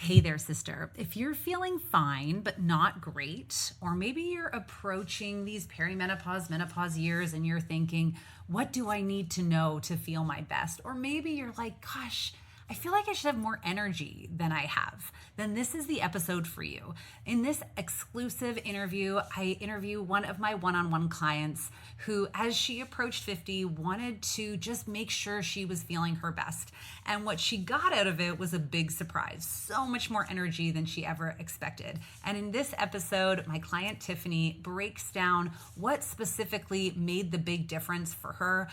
Hey there, sister. If you're feeling fine but not great, or maybe you're approaching these perimenopause, menopause years and you're thinking, what do I need to know to feel my best? Or maybe you're like, gosh, I feel like I should have more energy than I have, then this is the episode for you. In this exclusive interview, I interview one of my one on one clients who, as she approached 50, wanted to just make sure she was feeling her best. And what she got out of it was a big surprise, so much more energy than she ever expected. And in this episode, my client Tiffany breaks down what specifically made the big difference for her,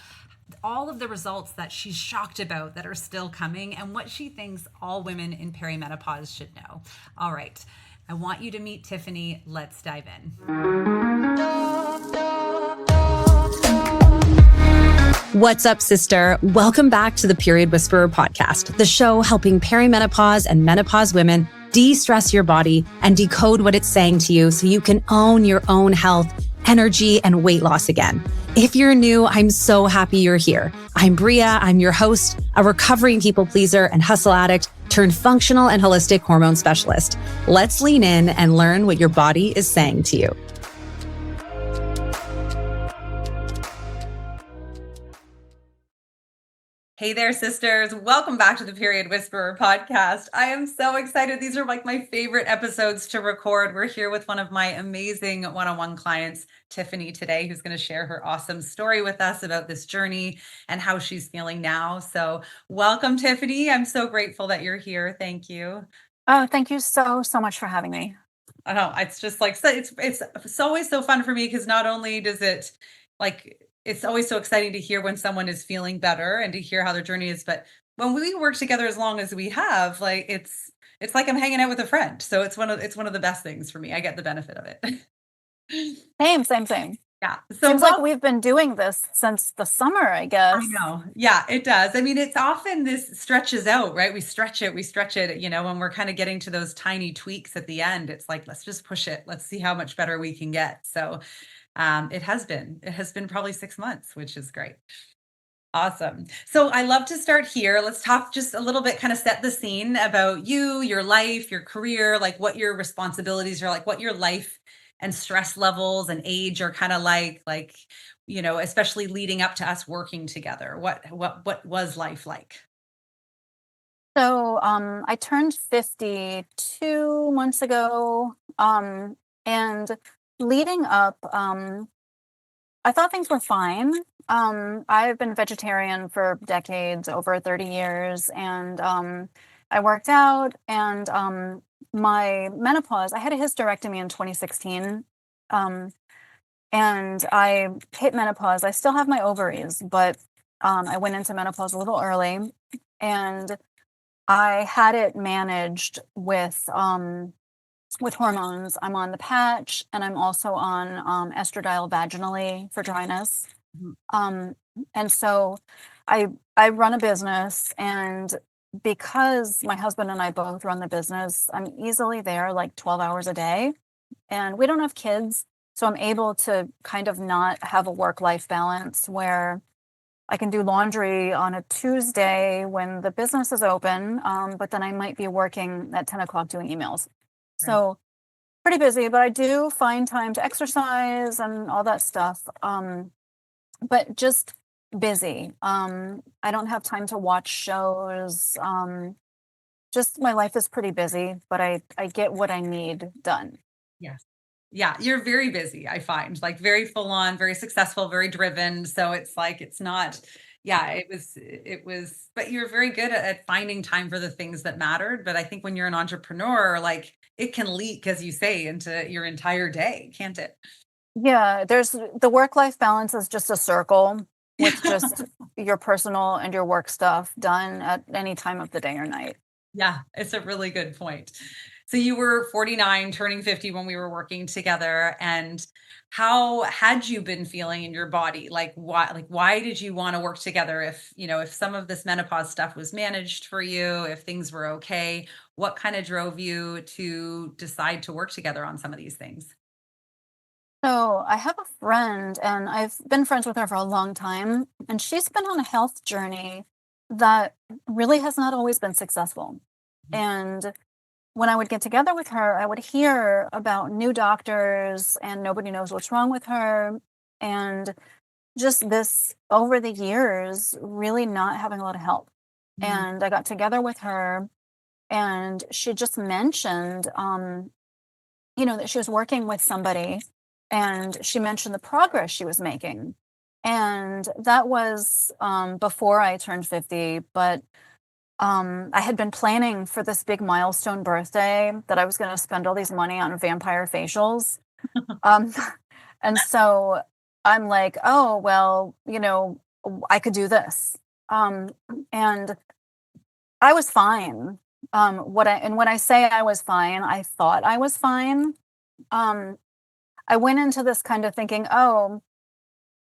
all of the results that she's shocked about that are still coming, and what she thinks all women in perimenopause should know. All right, I want you to meet Tiffany. Let's dive in. What's up, sister? Welcome back to the Period Whisperer podcast, the show helping perimenopause and menopause women de-stress your body and decode what it's saying to you so you can own your own health, energy, and weight loss again. If you're new, I'm so happy you're here. I'm Bria. I'm your host, a recovering people pleaser and hustle addict turned functional and holistic hormone specialist. Let's lean in and learn what your body is saying to you. Hey there, sisters. Welcome back to the Period Whisperer podcast. I am so excited. These are like my favorite episodes to record. We're here with one of my amazing one-on-one clients, Tiffany, today, who's going to share her awesome story with us about this journey and how she's feeling now. So welcome, Tiffany. I'm so grateful that you're here. Thank you. Oh, thank you so much for having me. I know it's just like, it's always so fun for me because not only does it like, it's always so exciting to hear when someone is feeling better and to hear how their journey is. But when we work together as long as we have, like, it's like I'm hanging out with a friend. So it's one of the best things for me. I get the benefit of it. Same. Yeah. So Seems like we've been doing this since the summer, I guess. I know. Yeah, it does. I mean, it's often this stretches out, right? We stretch it, when we're kind of getting to those tiny tweaks at the end, it's like, let's just push it. Let's see how much better we can get. So it has been probably 6 months, which is great. Awesome. So I love to start here. Let's talk just a little bit, kind of set the scene about you, your life, your career, like what your responsibilities are, like what your life and stress levels and age are kind of like, especially leading up to us working together. What was life like? So I turned 50 2 months ago. And leading up, I thought things were fine. I've been vegetarian for decades, over 30 years, and I worked out, and my menopause, I had a hysterectomy in 2016, and I hit menopause. I still have my ovaries, but I went into menopause a little early, and I had it managed with hormones. I'm on the patch, and I'm also on estradiol vaginally for dryness. Mhm. And so I run a business, and because my husband and I both run the business, I'm easily there like 12 hours a day, and we don't have kids. So I'm able to kind of not have a work-life balance where I can do laundry on a Tuesday when the business is open, but then I might be working at 10 o'clock doing emails. Right. So pretty busy, but I do find time to exercise and all that stuff. But just busy. I don't have time to watch shows. Just my life is pretty busy, but I get what I need done. Yes. Yeah, you're very busy, I find, like very full on, very successful, very driven. So it's like it's not, yeah, it was, but you're very good at finding time for the things that mattered. But I think when you're an entrepreneur, like it can leak, as you say, into your entire day, can't it? Yeah, there's the work-life balance is just a circle with just your personal and your work stuff done at any time of the day or night. Yeah, it's a really good point. So you were 49, turning 50 when we were working together. And how had you been feeling in your body? Why did you want to work together? If some of this menopause stuff was managed for you, if things were okay, what kind of drove you to decide to work together on some of these things? So I have a friend, and I've been friends with her for a long time, and she's been on a health journey that really has not always been successful. Mhm. And when I would get together with her, I would hear about new doctors and nobody knows what's wrong with her. And just this over the years, really not having a lot of help. Mm. And I got together with her and she just mentioned, that she was working with somebody and she mentioned the progress she was making. And that was before I turned 50, but I had been planning for this big milestone birthday that I was going to spend all these money on vampire facials. Um, and so I'm like, oh, well, I could do this. And I was fine. When I say I was fine, I thought I was fine. Um, I went into this kind of thinking, oh,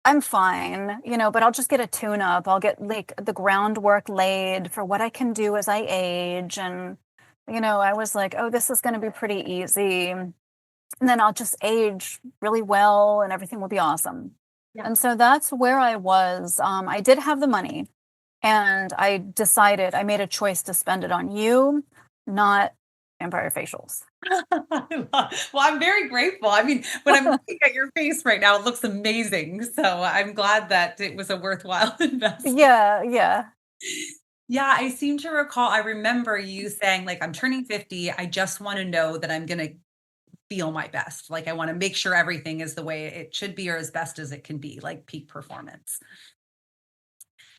I'm fine, but I'll just get a tune up. I'll get like the groundwork laid for what I can do as I age. And, I was like, oh, this is going to be pretty easy. And then I'll just age really well and everything will be awesome. Yeah. And so that's where I was. I did have the money and I made a choice to spend it on you, not vampire facials. Well, I'm very grateful. I mean, when I'm looking at your face right now, it looks amazing. So I'm glad that it was a worthwhile investment. Yeah, yeah. Yeah, I seem to recall, I remember you saying, like, I'm turning 50. I just want to know that I'm going to feel my best. Like, I want to make sure everything is the way it should be or as best as it can be, like peak performance.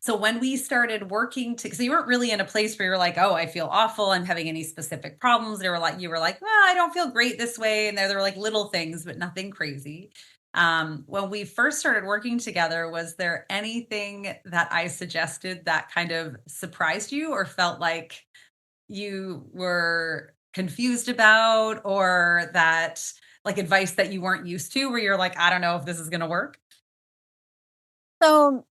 So when we started working to, so you weren't really in a place where you're like, oh, I feel awful. I'm having any specific problems. You were like, well, I don't feel great this way. And there were like little things, but nothing crazy. When we first started working together, was there anything that I suggested that kind of surprised you or felt like you were confused about, or that like advice that you weren't used to, where you're like, I don't know if this is going to work? So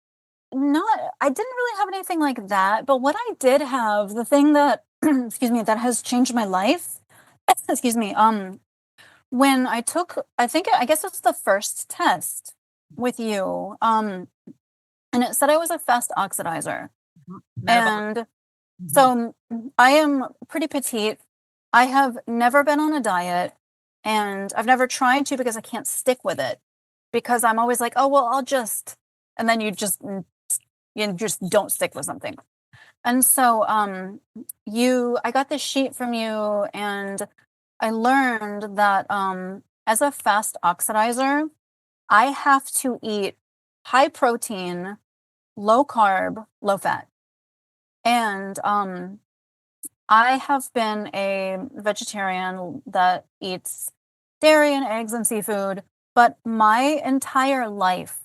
I didn't really have anything like that, but what I did have, the thing that excuse me, that has changed my life, excuse me, when I guess it's the first test with you, and it said I was a fast oxidizer. Metabolic. And Mhm. so I am pretty petite. I have never been on a diet and I've never tried to because I can't stick with it because I'm always like, oh, well, and then you just don't stick with something. And so I got this sheet from you and I learned that as a fast oxidizer, I have to eat high protein, low carb, low fat. And I have been a vegetarian that eats dairy and eggs and seafood, but my entire life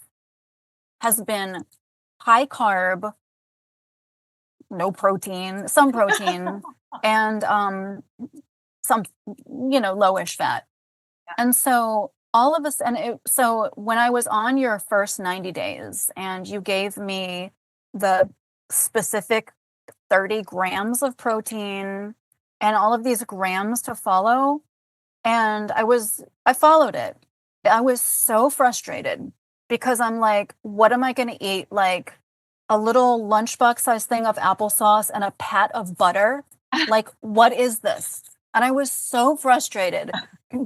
has been high carb, no protein, some protein, and some lowish fat. And so so when I was on your first 90 days and you gave me the specific 30 grams of protein and all of these grams to follow, and I followed it. I was so frustrated because I'm like, what am I going to eat? Like a little lunchbox size thing of applesauce and a pat of butter? Like, what is this? And I was so frustrated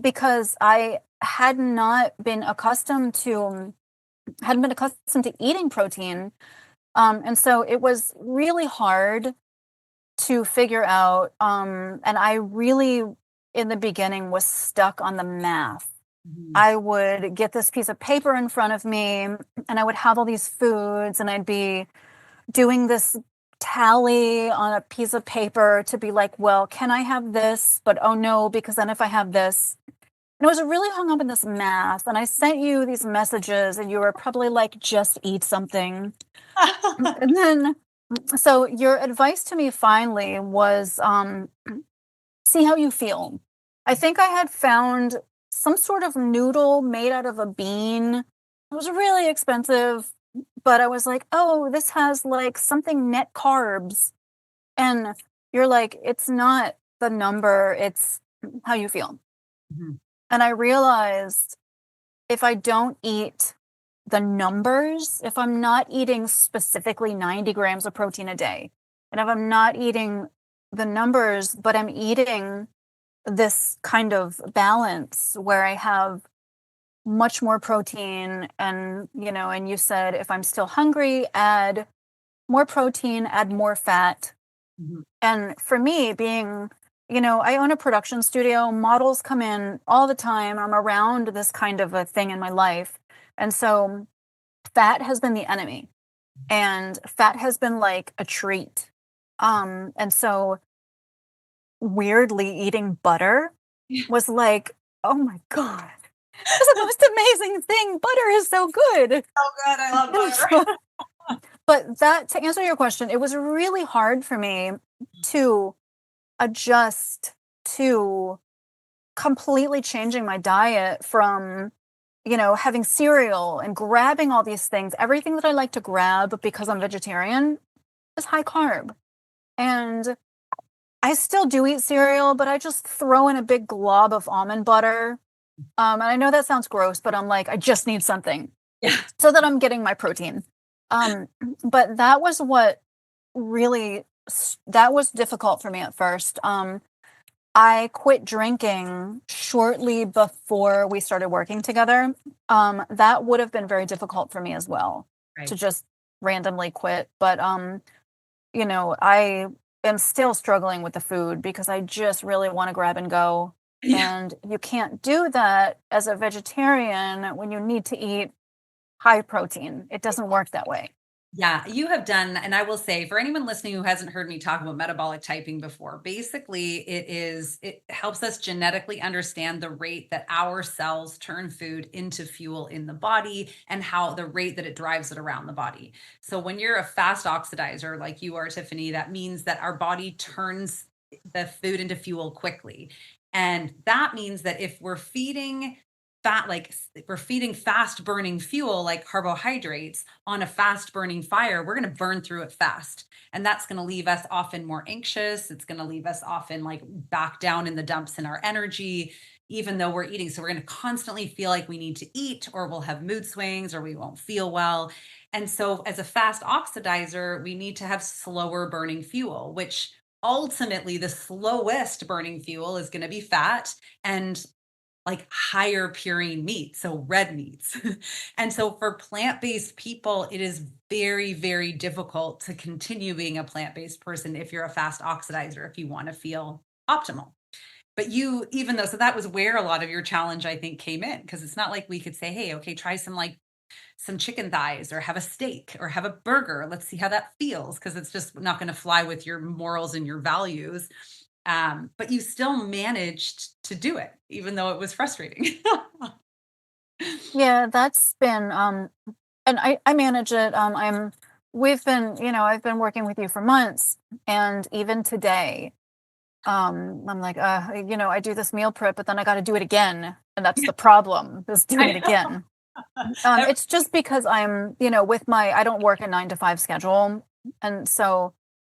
because I hadn't been accustomed to eating protein. And so it was really hard to figure out. And I really, in the beginning, was stuck on the math. Mhm. I would get this piece of paper in front of me and I would have all these foods and I'd be doing this tally on a piece of paper to be like, well, can I have this? But oh no, because then if I have this, and I was really hung up in this math. And I sent you these messages and you were probably like, just eat something. And then, so your advice to me finally was see how you feel. I think I had found some sort of noodle made out of a bean. It was really expensive, but I was like, oh, this has like something net carbs. And you're like, it's not the number, it's how you feel. Mhm. And I realized if I don't eat the numbers, if I'm not eating specifically 90 grams of protein a day, and if I'm not eating the numbers, but I'm eating this kind of balance where I have much more protein and, and you said if I'm still hungry, add more protein, add more fat. Mhm. And for me, being, I own a production studio, models come in all the time. I'm around this kind of a thing in my life. And so fat has been the enemy and fat has been like a treat. And so weirdly eating butter was like, oh my God, it's the most amazing thing. Butter is so good. Oh god, I love And butter. so, but that, to answer your question, it was really hard for me to adjust to completely changing my diet from, having cereal and grabbing all these things. Everything that I like to grab because I'm vegetarian is high carb. And I still do eat cereal, but I just throw in a big glob of almond butter. And I know that sounds gross, but I'm like, I just need something Yeah. so that I'm getting my protein. Um, but that was what really that was difficult for me at first. I quit drinking shortly before we started working together. That would have been very difficult for me as well to Right. just randomly quit. But I am still struggling with the food because I just really want to grab and go. Yeah. And you can't do that as a vegetarian when you need to eat high protein. It doesn't work that way. Yeah, you have done, and I will say for anyone listening who hasn't heard me talk about metabolic typing before, basically it helps us genetically understand the rate that our cells turn food into fuel in the body and how the rate that it drives it around the body. So when you're a fast oxidizer like you are, Tiffany, that means that our body turns the food into fuel quickly. And that means that if we're feeding we're feeding fast burning fuel like carbohydrates on a fast burning fire, we're going to burn through it fast. And that's going to leave us often more anxious. It's going to leave us often like back down in the dumps in our energy, even though we're eating. So we're going to constantly feel like we need to eat, or we'll have mood swings, or we won't feel well. And so, as a fast oxidizer, we need to have slower burning fuel, which ultimately the slowest burning fuel is going to be fat and like higher purine meat, so red meats. And so for plant-based people, it is very, very difficult to continue being a plant-based person if you're a fast oxidizer, if you want to feel optimal. But you, even though, so that was where a lot of your challenge, I think, came in, because it's not like we could say, hey, okay, try some chicken thighs or have a steak or have a burger. Let's see how that feels, because it's just not going to fly with your morals and your values. But you still managed to do it, even though it was frustrating. Yeah, that's been and I manage it. We've been, I've been working with you for months and even today, I'm like, I do this meal prep, but then I got to do it again. And that's the problem, is doing it I again. know. It's just because I'm, I don't work a 9 to 5 schedule. And so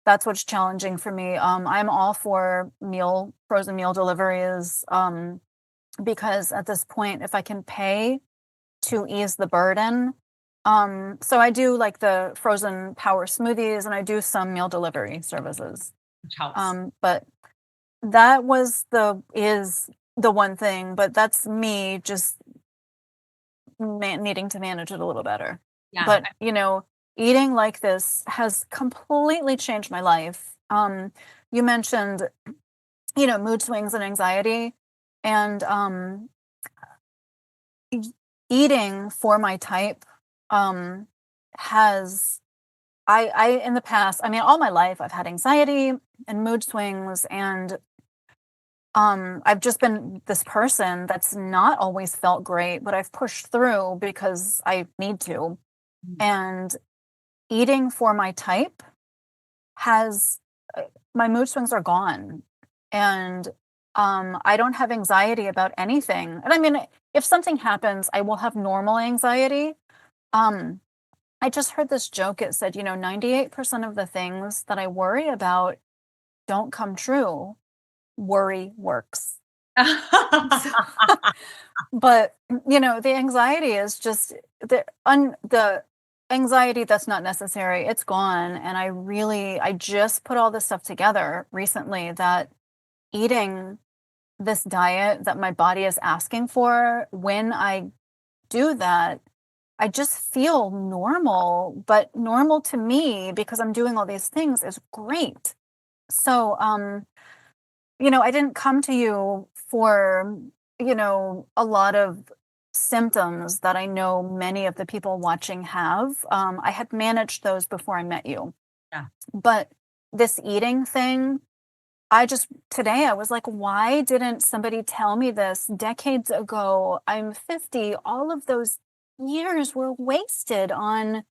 that's what's challenging for me. I'm all for frozen meal deliveries. Because at this point, if I can pay to ease the burden. So I do like the frozen power smoothies and I do some meal delivery services. Which helps. But that is the one thing, but that's me just needing to manage it a little better. Yeah. But, eating like this has completely changed my life. You mentioned, mood swings and anxiety and, e- eating for my type um has I in the past, I mean all my life I've had anxiety and mood swings and I've just been this person that's not always felt great, but I've pushed through because I need to. Mm. And eating for my type has my mood swings are gone. And I don't have anxiety about anything. And I mean, if something happens, I will have normal anxiety. Um, I just heard this joke. It said, 98% of the things that I worry about don't come true. Worry works. So- but the anxiety is just the anxiety that's not necessary. It's gone, and I just put all this stuff together recently that eating this diet that my body is asking for, when I do that, I just feel normal, but normal to me because I'm doing all these things is great. So, I didn't come to you for, a lot of symptoms that I know many of the people watching have. I had managed those before I met you. Yeah. But this eating thing, today I was like, why didn't somebody tell me this decades ago? I'm 50. All of those years were wasted on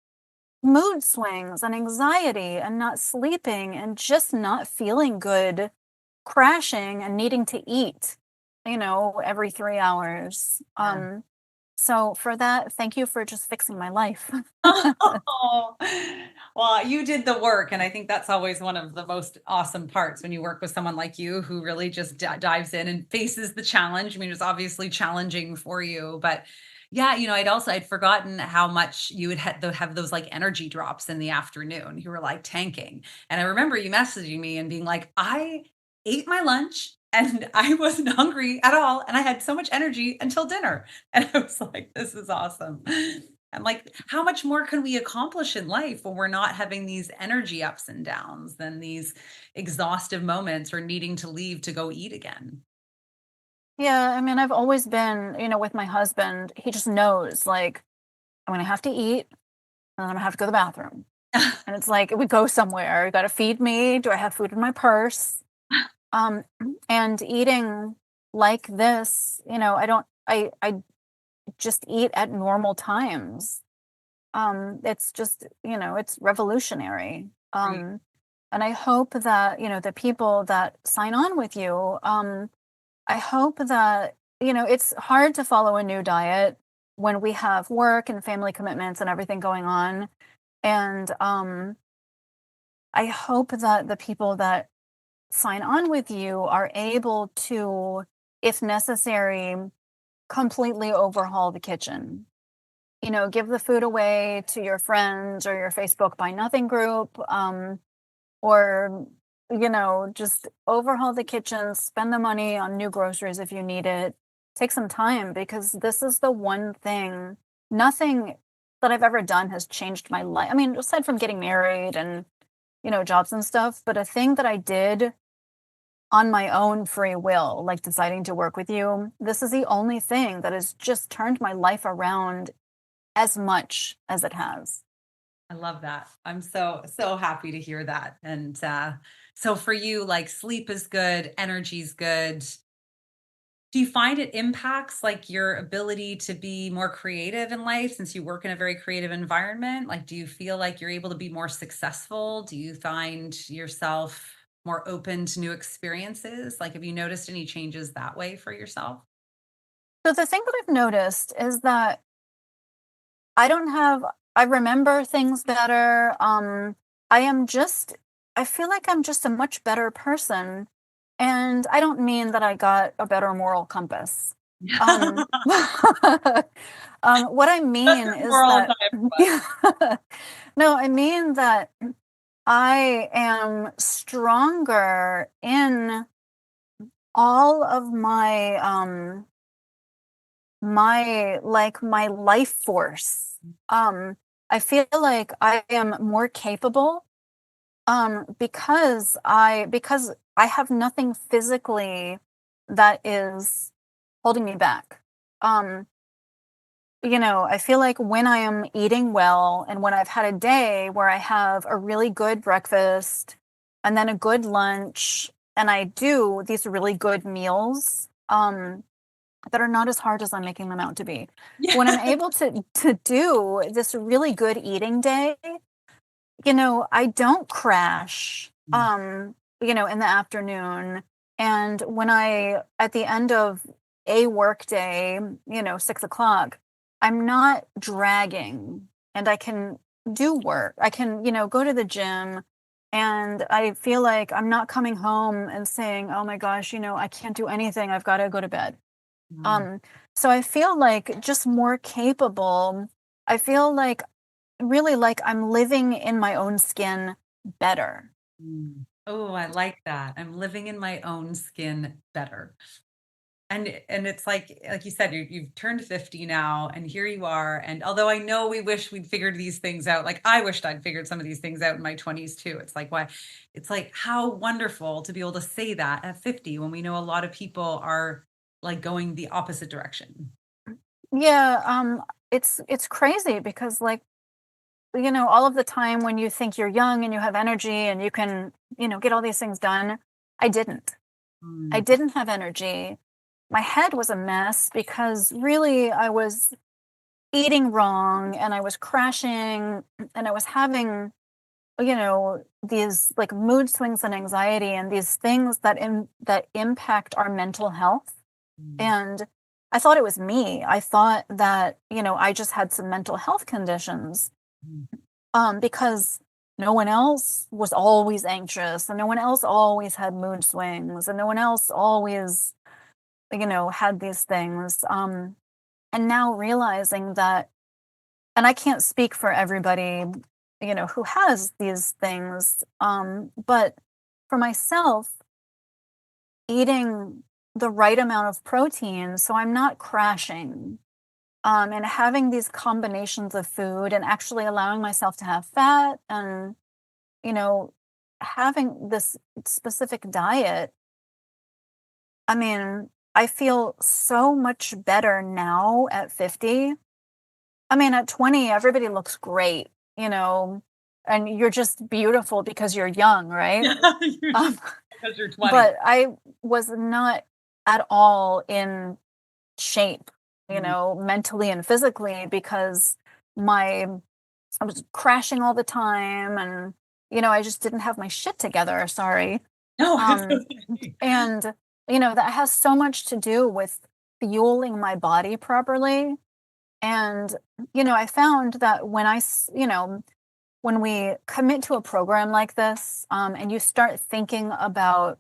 mood swings and anxiety and not sleeping and just not feeling good, crashing and needing to eat, every 3 hours. Yeah. So for that, thank you for just fixing my life. Oh, well, you did the work, and I think that's always one of the most awesome parts when you work with someone like you who really just dives in and faces the challenge. I mean, it's obviously challenging for you, but yeah, I'd forgotten how much you would have those like energy drops in the afternoon. You were like tanking, and I remember you messaging me and being like, "I ate my lunch." And I wasn't hungry at all. And I had so much energy until dinner. And I was like, this is awesome. I'm like, how much more can we accomplish in life when we're not having these energy ups and downs than these exhaustive moments or needing to leave to go eat again? Yeah, I mean, I've always been, with my husband, he just knows, like, I'm gonna have to eat and then I'm gonna have to go to the bathroom. And it's like, we go somewhere, you gotta feed me. Do I have food in my purse? Um, and eating like this, I don't, I just eat at normal times. It's just, it's revolutionary. Right. And I hope that, the people that sign on with you, I hope that, it's hard to follow a new diet when we have work and family commitments and everything going on. And I hope that the people that sign on with you are able to, if necessary, completely overhaul the kitchen. Give the food away to your friends or your Facebook Buy Nothing group, or, just overhaul the kitchen, spend the money on new groceries if you need it. Take some time because this is the one thing, nothing that I've ever done has changed my life. I mean, aside from getting married and, jobs and stuff, but a thing that I did on my own free will, like deciding to work with you, this is the only thing that has just turned my life around as much as it has. I love that. I'm so happy to hear that. And so for you, like sleep is good, energy's good. Do you find it impacts like your ability to be more creative in life since you work in a very creative environment? Like, do you feel like you're able to be more successful? Do you find yourself more open to new experiences? Like, have you noticed any changes that way for yourself? So the thing that I've noticed is that I don't have I remember things better. I am just I feel like I'm just a much better person. And I don't mean that I got a better moral compass. Um, what I That's mean what is we're all that time. no, I mean that I am stronger in all of my life force. I feel like I am more capable, because I have nothing physically that is holding me back. Um, I feel like when I am eating well and when I've had a day where I have a really good breakfast and then a good lunch and I do these really good meals, that are not as hard as I'm making them out to be. When I'm Yeah. able to do this really good eating day, I don't crash, in the afternoon. And when I, at the end of a work day, 6 o'clock, I'm not dragging and I can do work. I can, go to the gym and I feel like I'm not coming home and saying, oh my gosh, I can't do anything. I've got to go to bed. Mm, Um, so I feel like just more capable. I feel like really like I'm living in my own skin better. Oh, I like that. I'm living in my own skin better. And it's like you said, you've turned 50 now, and here you are. And although I know we wish we'd figured these things out, like I wished I'd figured some of these things out in my 20s too. It's like, why? It's like how wonderful to be able to say that at 50 when we know a lot of people are like going the opposite direction. Yeah, it's crazy because like, all of the time when you think you're young and you have energy and you can, get all these things done, I didn't. I Mm, didn't have energy. My head was a mess because really I was eating wrong and I was crashing and I was having, these like mood swings and anxiety and these things that impact our mental health. mm, And I thought it was me. I thought that, I just had some mental health conditions, mm, because no one else was always anxious and no one else always had mood swings and no one else always, had these things. And now realizing that, and I can't speak for everybody, who has these things, but for myself, eating the right amount of protein so I'm not crashing, and having these combinations of food and actually allowing myself to have fat and, you know, having this specific diet. I mean, I feel so much better now at 50. I mean, at 20, everybody looks great, and you're just beautiful because you're young, right? yeah, you're just Um, because you're 20. but I was not at all in shape, Mm. mentally and physically because my I was crashing all the time and I just didn't have my shit together, sorry. No, it's Um okay. and that has so much to do with fueling my body properly. And I found that when we commit to a program like this, and you start thinking about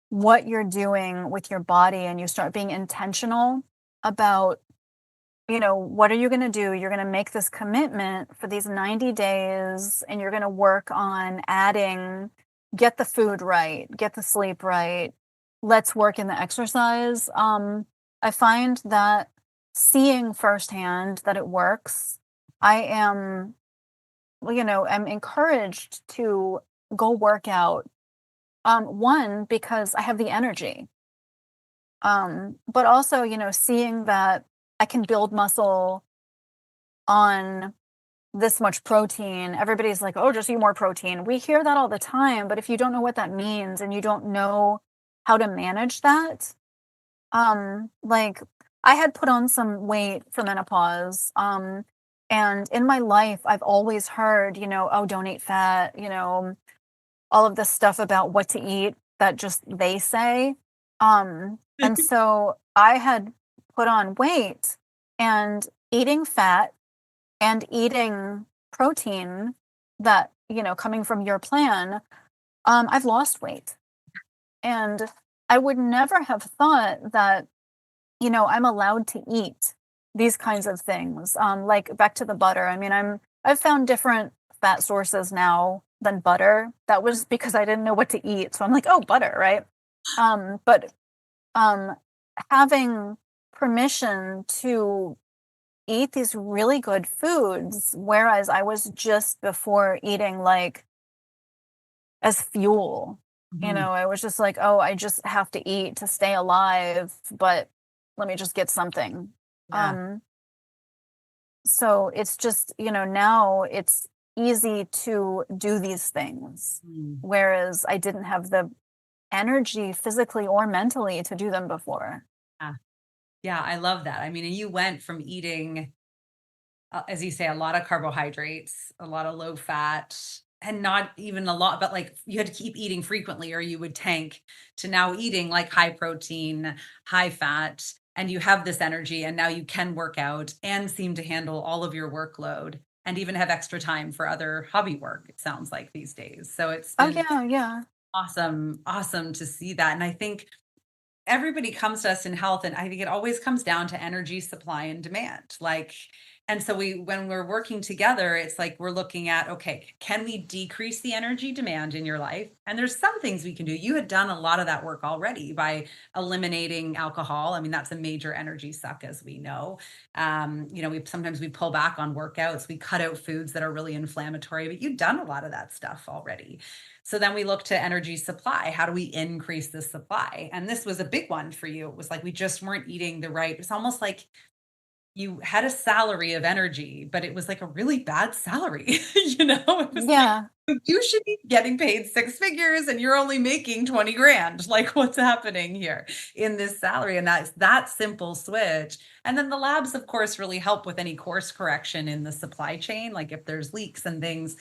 what you're doing with your body and you start being intentional about, what are you going to do? You're going to make this commitment for these 90 days and you're going to work on adding, get the food right, get the sleep right. Let's work in the exercise. I find that seeing firsthand that it works, I am, I'm encouraged to go work out. One, because I have the energy. But also, seeing that I can build muscle on this much protein. Everybody's like, "Oh, just eat more protein." We hear that all the time, but if you don't know what that means and you don't know how to manage that, like I had put on some weight for menopause. And in my life, I've always heard, "Oh, don't eat fat," all of this stuff about what to eat that just they say. And so I had put on weight and eating fat and eating protein that, coming from your plan, I've lost weight. And I would never have thought that, I'm allowed to eat these kinds of things. Like back to the butter. I mean, I've found different fat sources now than butter. That was because I didn't know what to eat. So I'm like, oh, butter, right? But um having permission to eat these really good foods, whereas I was just before eating like as fuel. Mhm. I was just like, oh, I just have to eat to stay alive, but let me just get something. Yeah. Um, so it's just, now it's easy to do these things, Mm. whereas I didn't have the energy physically or mentally to do them before. Yeah. Yeah, I love that. I mean, and you went from eating, as you say, a lot of carbohydrates, a lot of low fat, and not even a lot, but like you had to keep eating frequently or you would tank, to now eating like high protein, high fat, and you have this energy and now you can work out and seem to handle all of your workload and even have extra time for other hobby work, it sounds like these days. So it's Oh been yeah, yeah. awesome, awesome to see that. And I think everybody comes to us in health, and I think it always comes down to energy supply and demand. Like, and so when we're working together, it's like we're looking at, okay, can we decrease the energy demand in your life? And there's some things we can do. You had done a lot of that work already by eliminating alcohol. I mean, that's a major energy suck, as we know. We sometimes we pull back on workouts, we cut out foods that are really inflammatory, but you've done a lot of that stuff already. So then we look to energy supply. How do we increase the supply? And this was a big one for you. It was like we just weren't eating the right. It's almost like you had a salary of energy, but it was like a really bad salary. It was like Yeah. you should be getting paid six figures and you're only making 20 grand. Like, what's happening here in this salary? And that's that simple switch. And then the labs, of course, really help with any course correction in the supply chain, like if there's leaks and things.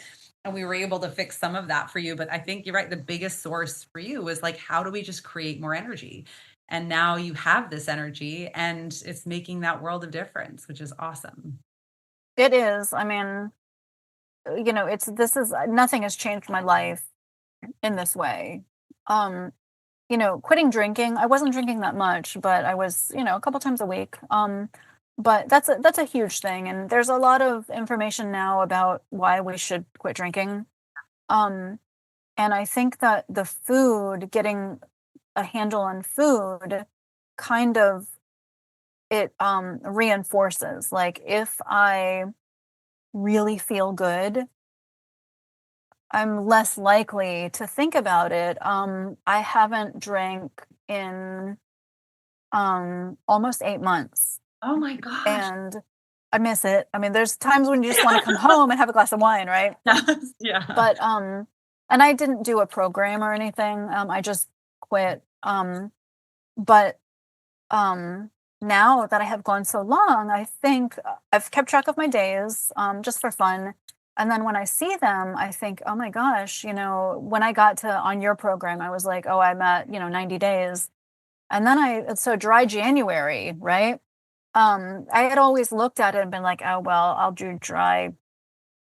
And we were able to fix some of that for you. But I think you're right. The biggest source for you was like, how do we just create more energy? And now you have this energy and it's making that world of difference, which is awesome. It is. I mean, it's this is nothing has changed my life in this way. Um, quitting drinking, I wasn't drinking that much, but I was, a couple times a week. But that's a huge thing, and there's a lot of information now about why we should quit drinking. Um, and I think that the food, getting a handle on food, kind of it reinforces. Like if I really feel good, I'm less likely to think about it. I haven't drank in almost 8 months, Oh my gosh. and I miss it. I mean, there's times when you just want to come home and have a glass of wine, right? Yes, yeah. But and I didn't do a program or anything. I just quit. But now that I have gone so long, I think I've kept track of my days, just for fun. And then when I see them, I think, oh my gosh, when I got to on your program, I was like, oh, I'm at, 90 days. And then so dry January, right? I had always looked at it and been like, oh, well, I'll do dry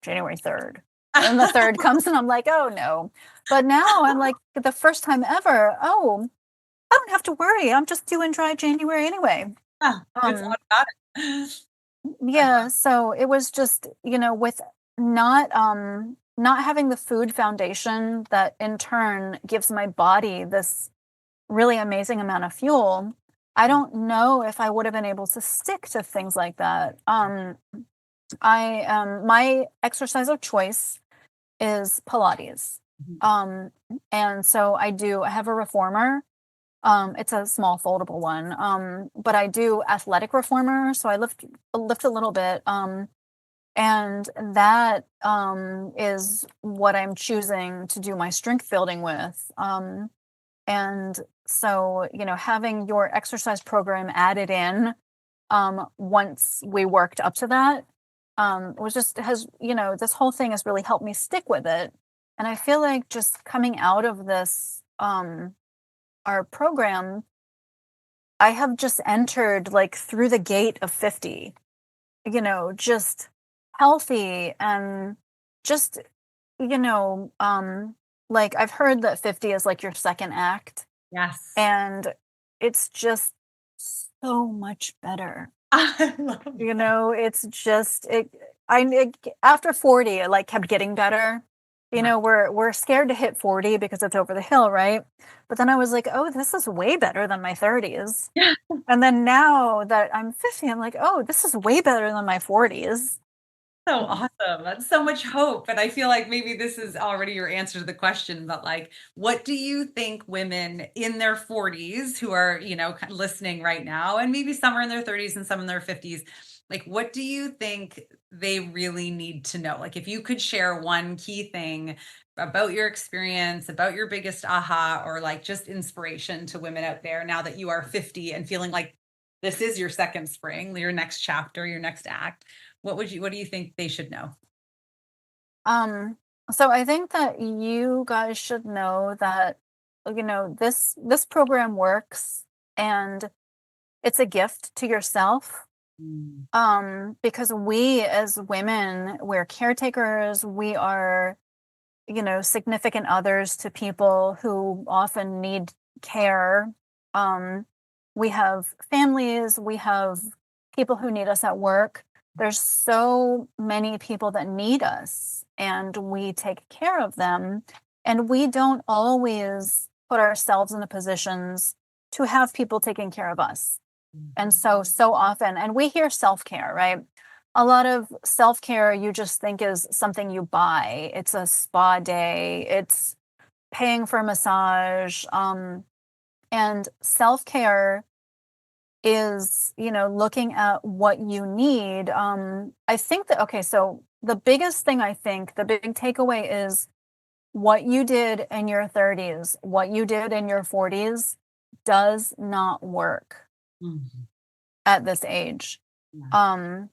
January 3rd. And the third comes and I'm like, oh no. But now I'm like, the first time ever, oh, I don't have to worry. I'm just doing dry January anyway. Yeah, it's Um, automatic. yeah, so it was just, with not having the food foundation that in turn gives my body this really amazing amount of fuel, I don't know if I would have been able to stick to things like that. My exercise of choice is Pilates. Mhm. Um, and so I have a reformer. It's a small foldable one. But I do athletic reformer, so I lift a little bit. And that is what I'm choosing to do my strength building with. And so, having your exercise program added in, once we worked up to that, was just has, this whole thing has really helped me stick with it. And I feel like just coming out of this, our program, I have just entered like through the gate of 50, just healthy and just, you know, um, like I've heard that 50 is like your second act, Yes. and it's just so much better. I love that. It's just after 40, it like kept getting better. Yeah. We're scared to hit 40 because it's over the hill, right? But then I was like, oh, this is way better than my 30s. Yeah. And then now that I'm 50, I'm like, oh, this is way better than my 40s. So awesome. That's so much hope. And I feel like maybe this is already your answer to the question, but like, what do you think women in their 40s who are, listening right now, and maybe some are in their 30s and some in their 50s, like, what do you think they really need to know? Like, if you could share one key thing about your experience, about your biggest aha, or like just inspiration to women out there now that you are 50 and feeling like this is your second spring, your next chapter, your next act, what do you think they should know? Um, so I think that you guys should know that, this program works, and it's a gift to yourself. Mm. Because we as women, we're caretakers, we are, significant others to people who often need care. We have families, we have people who need us at work. There's so many people that need us, and we take care of them. And we don't always put ourselves in the positions to have people taking care of us. And so often, and we hear self care, right? A lot of self care you just think is something you buy. It's a spa day, it's paying for a massage. And self care is, looking at what you need. I think that, okay, so the biggest thing I think, the big takeaway is what you did in your 30s, what you did in your 40s does not work Mhm. at this age. Yeah. Um,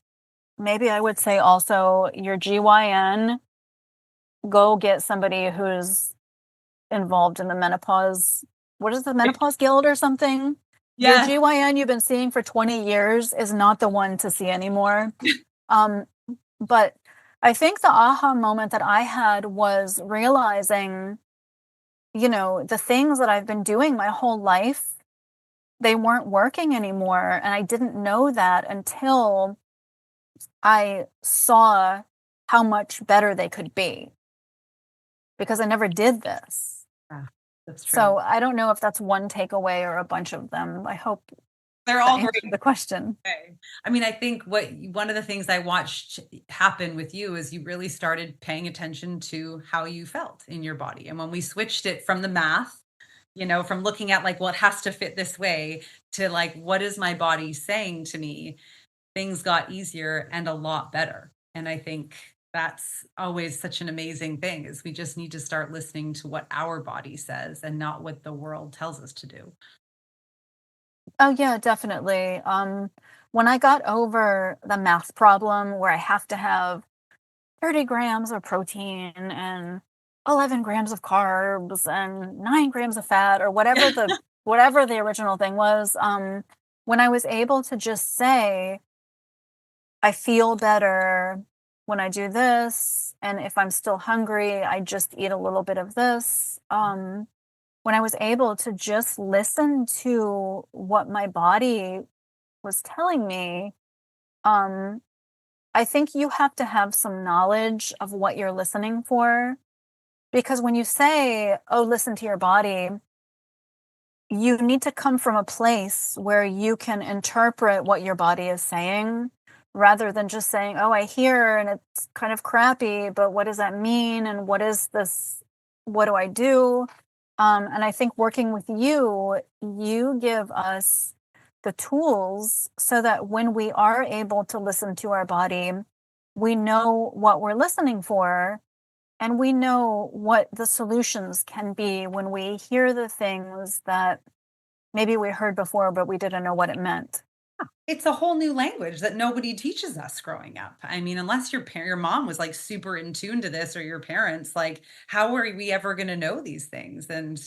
Maybe I would say also your GYN, go get somebody who's involved in the menopause. What is the menopause guild or something? Your Yes. GYN you've been seeing for 20 years is not the one to see anymore. Um, but I think the aha moment that I had was realizing, the things that I've been doing my whole life, they weren't working anymore. And I didn't know that until I saw how much better they could be because I never did this. Yeah, that's true. So I don't know if that's one takeaway or a bunch of them. I hope They're that all answered great. the question. Okay. I mean, I think one of the things I watched happen with you is you really started paying attention to how you felt in your body. And when we switched it from the math, from looking at like, well, it has to fit this way to like, what is my body saying to me? Things got easier and a lot better. And I think that's always such an amazing thing is we just need to start listening to what our body says and not what the world tells us to do. Oh yeah, definitely. When I got over the math problem where I have to have 30 grams of protein and 11 grams of carbs and 9 grams of fat or whatever the original thing was, when I was able to just say, I feel better when I do this, and if I'm still hungry, I just eat a little bit of this. When I was able to just listen to what my body was telling me, um, I think you have to have some knowledge of what you're listening for. Because when you say, oh, listen to your body, you need to come from a place where you can interpret what your body is saying rather than just saying, oh, I hear and it's kind of crappy, but what does that mean? And what is this? What do I do? And I think working with you, you give us the tools so that when we are able to listen to our body, we know what we're listening for and we know what the solutions can be when we hear the things that maybe we heard before, but we didn't know what it meant. It's a whole new language that nobody teaches us growing up. I mean, unless your mom was like super in tune to this or your parents, like how are we ever going to know these things? And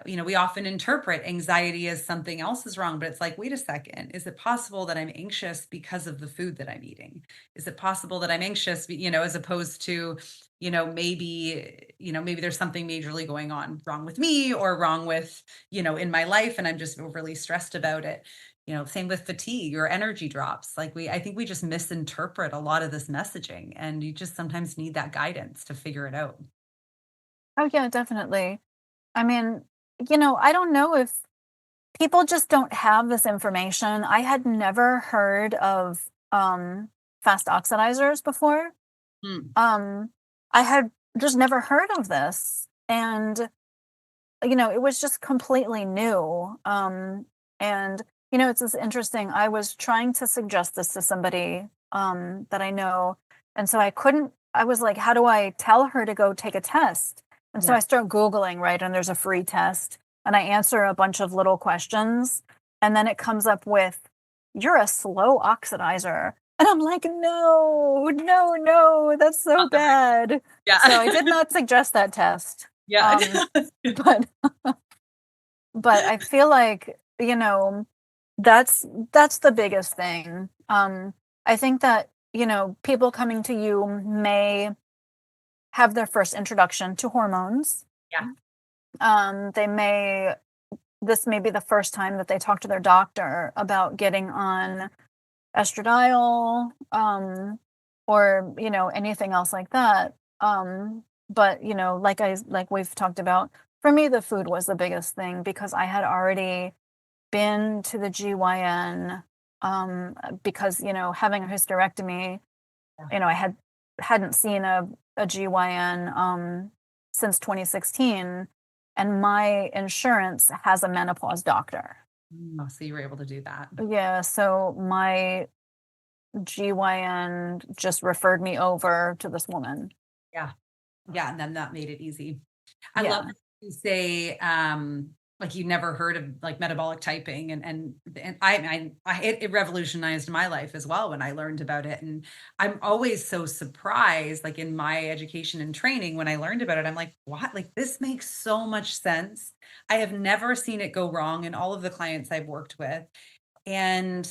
we often interpret anxiety as something else is wrong, but it's like, wait a second, is it possible that I'm anxious because of the food that I'm eating? Is it possible that I'm anxious, as opposed to, maybe there's something majorly going on wrong with me or wrong with, in my life, and I'm just overly stressed about it. Same with fatigue or energy drops. I think we just misinterpret a lot of this messaging, and you just sometimes need that guidance to figure it out. Oh, yeah, definitely. I mean, I don't know if people just don't have this information. I had never heard of fast oxidizers before. Hmm. Um, I had just never heard of this. And it was just completely new. And it's just interesting. I was trying to suggest this to somebody that I know, and so I couldn't. I was like, how do I tell her to go take a test? And so Yeah. I start Googling, right? And there's a free test, and I answer a bunch of little questions, and then it comes up with, "You're a slow oxidizer." And I'm like, no, no, no, that's so bad. Yeah. So I did not suggest that test. Yeah. Um, but but I feel like, that's the biggest thing. I think that, people coming to you may have their first introduction to hormones. Yeah. They may this may be the first time that they talk to their doctor about getting on estradiol, or, anything else like that. But, like we've talked about, for me, the food was the biggest thing because I had already been to the GYN, because, having a hysterectomy, I hadn't seen a GYN, since 2016, and my insurance has a menopause doctor. Oh, so you were able to do that. Yeah, so my GYN just referred me over to this woman. Yeah. Yeah, and then that made it easy. I love Yeah. that you say, like you never heard of like metabolic typing and it revolutionized my life as well when I learned about it. And I'm always so surprised, like in my education and training, when I learned about it, I'm like, what? Like this makes so much sense. I have never seen it go wrong in all of the clients I've worked with. And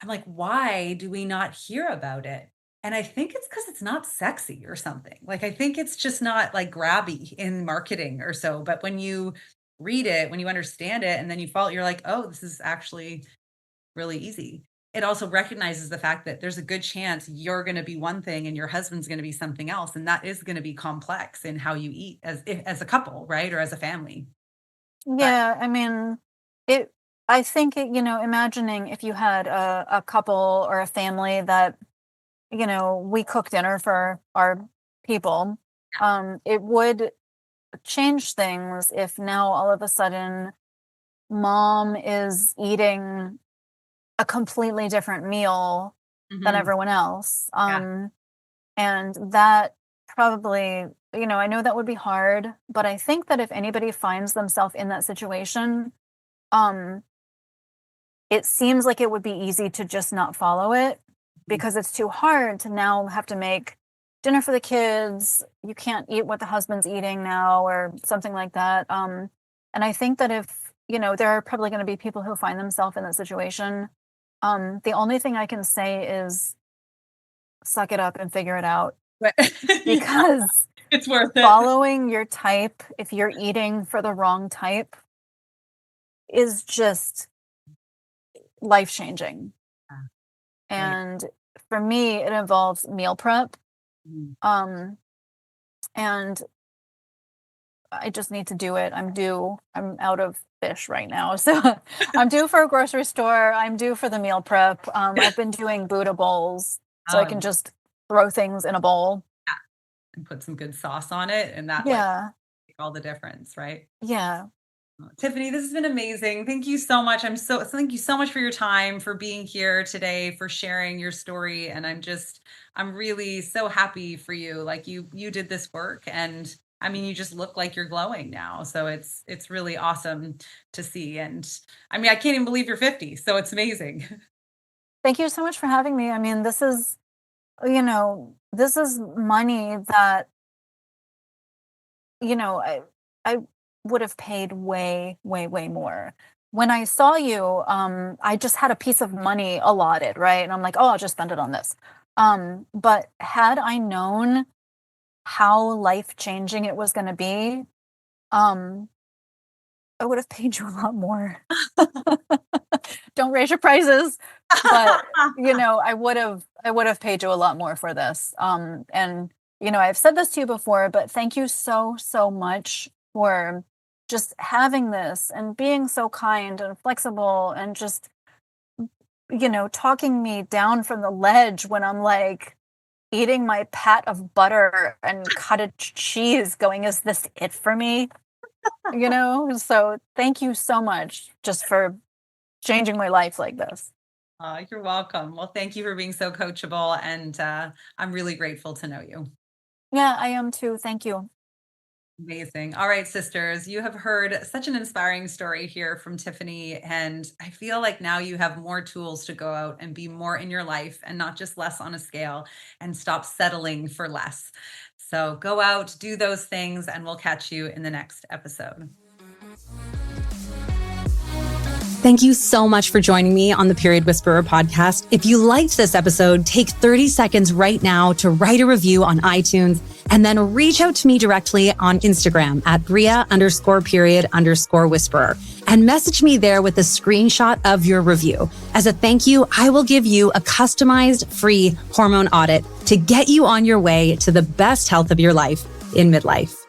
I'm like, why do we not hear about it? And I think it's because it's not sexy or something. Like, I think it's just not like grabby in marketing or so. But when you read it, when you understand it, and then you follow, you're like, oh, this is actually really easy. It also recognizes the fact that there's a good chance you're going to be one thing and your husband's going to be something else. And that is going to be complex in how you eat as a couple, right? Or as a family. But Yeah, I mean, it I think imagining if you had a couple or a family that, we cook dinner for our people, it would change things if now all of a sudden mom is eating a completely different meal than mhm, everyone else. yeah. And that probably, I know that would be hard, but I think that if anybody finds themselves in that situation, um, it seems like it would be easy to just not follow it because it's too hard to now have to make dinner for the kids. You can't eat what the husband's eating now or something like that. And I think that if, there are probably going to be people who find themselves in that situation. The only thing I can say is suck it up and figure it out But yeah, because it's worth it. following your type, if you're eating for the wrong type, is just life changing. Yeah, right. And for me, it involves meal prep. Mhm. Um, and I just need to do it. I'm due. I'm out of fish right now. So I'm due for a grocery store. I'm due for the meal prep. I've been doing Buddha bowls so I Oh, can just throw things in a bowl. and put some good sauce on it, and that, like, Yeah. make all the difference, right? Yeah. Tiffany, this has been amazing. Thank you so much. Thank you so much for your time, for being here today, for sharing your story, and I'm really so happy for you. Like, you did this work, and I mean, you just look like you're glowing now, so it's really awesome to see, and I mean, I can't even believe you're 50, so it's amazing. Thank you so much for having me. I mean, this is money that, I would have paid way, way, way more. When I saw you, I just had a piece of money allotted, right? And I'm like, oh, I'll just spend it on this. But had I known how life changing it was going to be, um, I would have paid you a lot more. Don't raise your prices, but I would have paid you a lot more for this. And I've said this to you before, but thank you so so much for just having this and being so kind and flexible and just talking me down from the ledge when I'm like eating my pat of butter and cottage cheese going, is this it for me? So thank you so much just for changing my life like this. You're welcome. Well, thank you for being so coachable, and I'm really grateful to know you. Yeah, I am too. Thank you. Amazing. All right, sisters, you have heard such an inspiring story here from Tiffany. And I feel like now you have more tools to go out and be more in your life and not just less on a scale and stop settling for less. So go out, do those things, and we'll catch you in the next episode. Thank you so much for joining me on the Period Whisperer podcast. If you liked this episode, take 30 seconds right now to write a review on iTunes and then reach out to me directly on Instagram at Bria_period_whisperer and message me there with a screenshot of your review. As a thank you, I will give you a customized free hormone audit to get you on your way to the best health of your life in midlife.